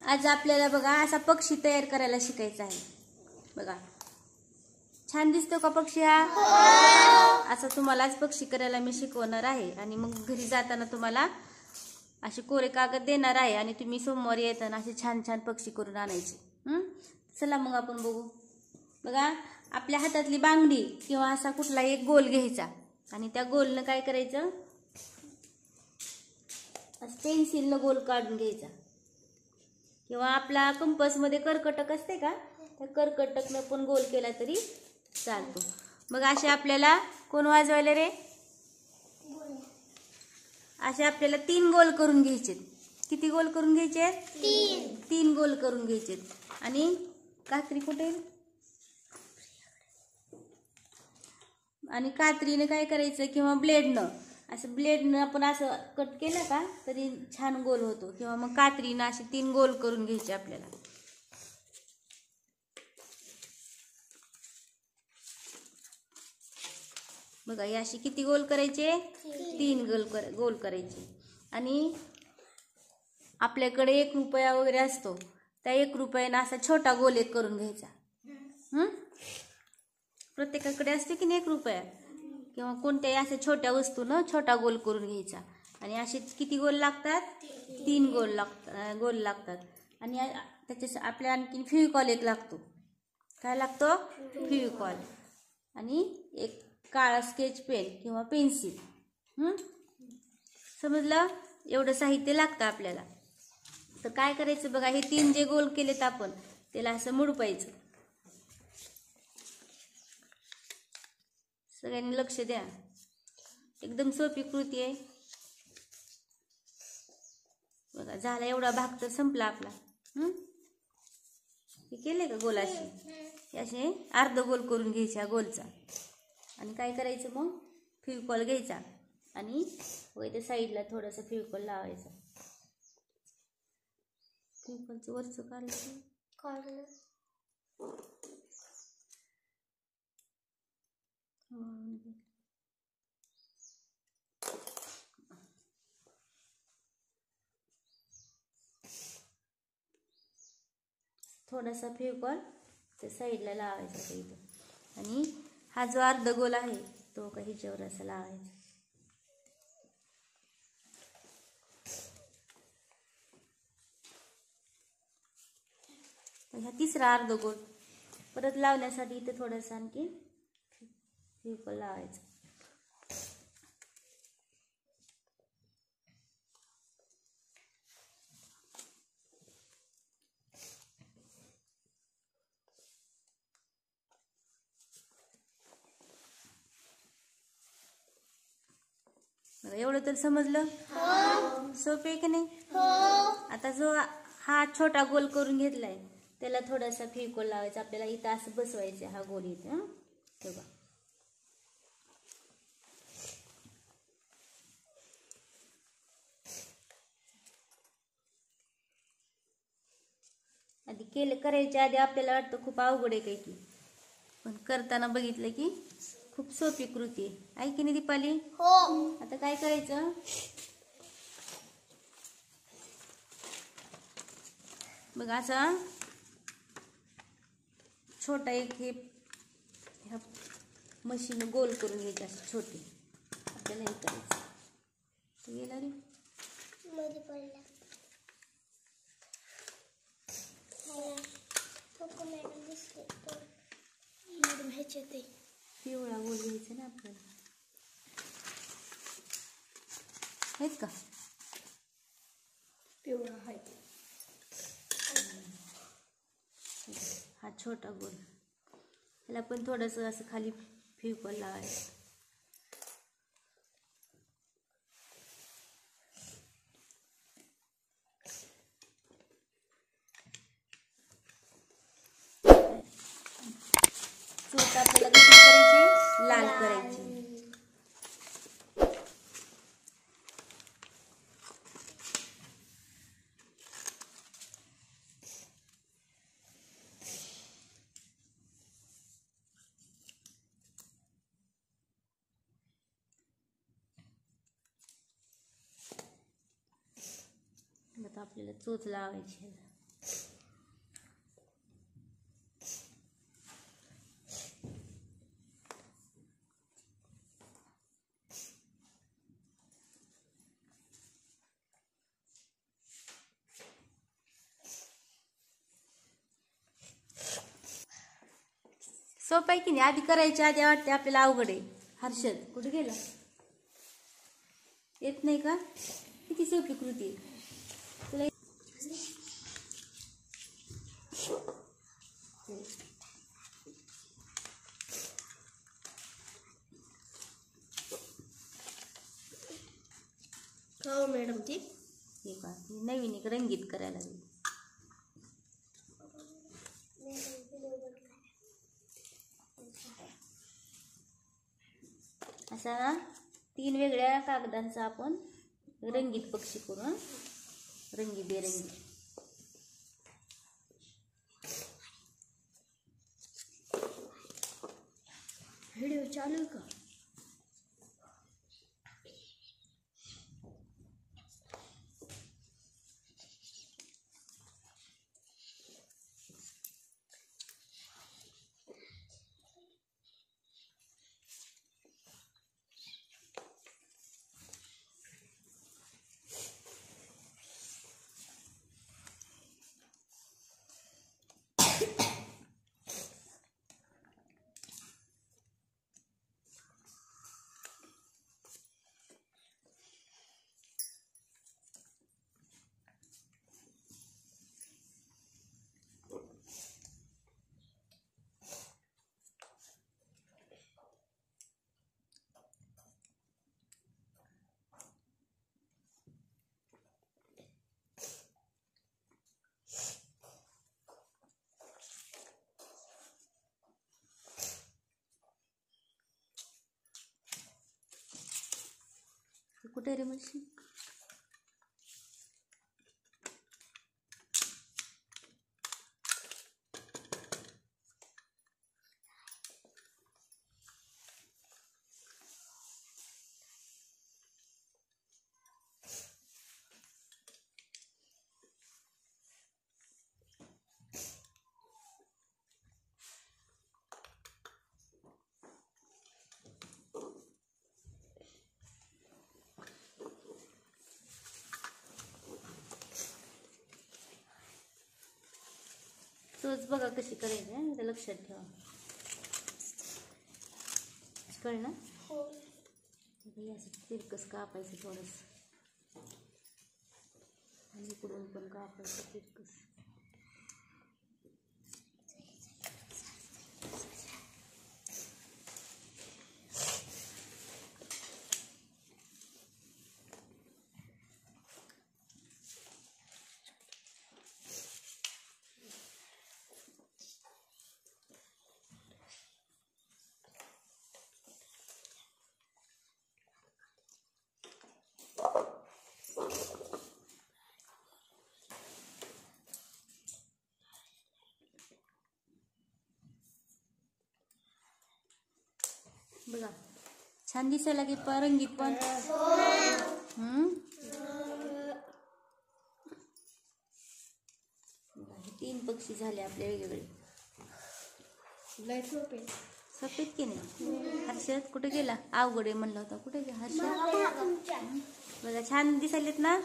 आज आपल्याला बघा असा पक्षी तयार करायला शिकायचा आहे. बघा छान दिसतो का पक्षी हा? असा तुम्हालाच पक्षी करायला मी शिकवणार आहे आणि मग घरी जाताना तुम्हाला असे कोरे कागद देणार आहे आणि तुम्ही सोमवारी येताना असे छान छान पक्षी करून आणायचे. चला मग आपण बघू. बघा आपल्या हातातली बांगडी किंवा असा कुठला एक गोल घ्यायचा आणि त्या गोलनं काय करायचं, पेन्सिलनं गोल काढून घ्यायचा किंवा आपला कंपासमध्ये कर्कटक असते का, त्या कर्कटकनं पण गोल केला तरी चालतो. मग असे आपल्याला कोण वाजवायला रे, असे आपल्याला 3 गोल करून घ्यायचे. किती गोल करून घ्यायचे? 3 गोल करून घ्यायचे. आणि कात्री कुठे, आणि कात्रीने काय करायचं किंवा ब्लेडनं, असं ब्लेडनं आपण असं कट केलं का तरी छान गोल होतो. किंवा मग कात्रीनं असे 3 गोल करून घ्यायचे आपल्याला. बघा हे असे किती गोल करायचे? 3 गोल करायचे. आणि आपल्याकडे 1 रुपया वगैरे असतो, त्या 1 रुपयानं असा छोटा गोल एक करून घ्यायचा. प्रत्येकाकडे असते की नाही 1 रुपया, किंवा कोणत्याही अशा छोट्या वस्तूनं छोटा गोल करून घ्यायचा. आणि असे किती गोल लागतात? 3 गोल लागतात. आणि त्याच्या आपल्या आणखी फेविकॉल एक लागतो. काय लागतो? फेविकॉल. आणि एक काळा स्केच पेन किंवा पेन्सिल. समजलं? एवढं साहित्य लागतं आपल्याला. तर काय करायचं बघा, हे 3 जे गोल केलेत आपण त्याला असं मुडपायचं. सगळ्यांनी लक्ष द्या, एकदम सोपी कृती आहे. बघा झाला एवढा भाग तर संपला आपला. हे केले का गोल असे अर्ध गोल करून घ्यायचे गोलचा. आणि काय करायचं मग, फेविकॉल घ्यायचा आणि इथे साईडला थोडंसं फेविकॉल लावायचं. फेविकॉलचं वरचं काढलं. थोडासा फेविकॉल त्या साईडला लावायचा इथं. आणि हा जो अर्ध गोल आहे तो का ह्याच्यावर असा लावायचा. ह्या 3रा अर्ध गोल परत लावण्यासाठी इथे थोडंसं आणखी फेविकॉल लावायचं. एवढं तर समजलं? सोपे आहे की नाही? आता जो हा छोटा गोल करून घेतलाय त्याला थोडासा फेविकॉल लावायचा. आपल्याला इथं असं बसवायचं हा गोल इथं. बघा आधी करायच्या आधी आपल्याला वाटतं खूप अवघड आहे काही की, पण करताना बघितलं की खूप सोपी कृती आहे की नाही दीपाली? आता काय करायचं, बघ असा छोटा एक हे मशीन गोल करून घ्यायची असं छोटी. आपल्याला हे करायचं. गेला रे मध्ये पडला. मॅडम ह्याच्यात पिवळा गोल घ्यायचा ना आपल्याला. आहेत का पिवळा? आहे. हा छोटा गोल, ह्याला पण थोडंसं असं खाली फेविकॉल लावायचं. चोच आपल्याला कशी करायची? लाल करायची. आता आपल्याला चोच लावायची. सोपं आहे की नाही? आधी करायच्या आधी वाटते आपल्याला अवघड आहे. हर्षद कुठे गेला? येत नाही का? किती सोपी कृती आहे. तुला हो मॅडम ती हे का नवीन एक रंगीत करायला लागली. असा ना 3 वेगळ्या कागदांचा आपण रंगीत पक्षी करू. रंगीबेरंगी. व्हिडिओ चालू आहे का? कुठे रे मशी? तोच बघा कशी करायची आहे. हे लक्षात ठेवा. कळ ना? असं तिरकस कापायचं थोडंसं आणि इकडून पण कापायचं तिरकस. बघा छान दिसायला की रंगीत पण. तीन पक्षी झाले आपले वेगवेगळे. सफेद की नाही? हर्षद कुठे गेला? अवघड आहे म्हणलं होता. कुठे गेला हर्षद? बघा छान दिसायलेत ना.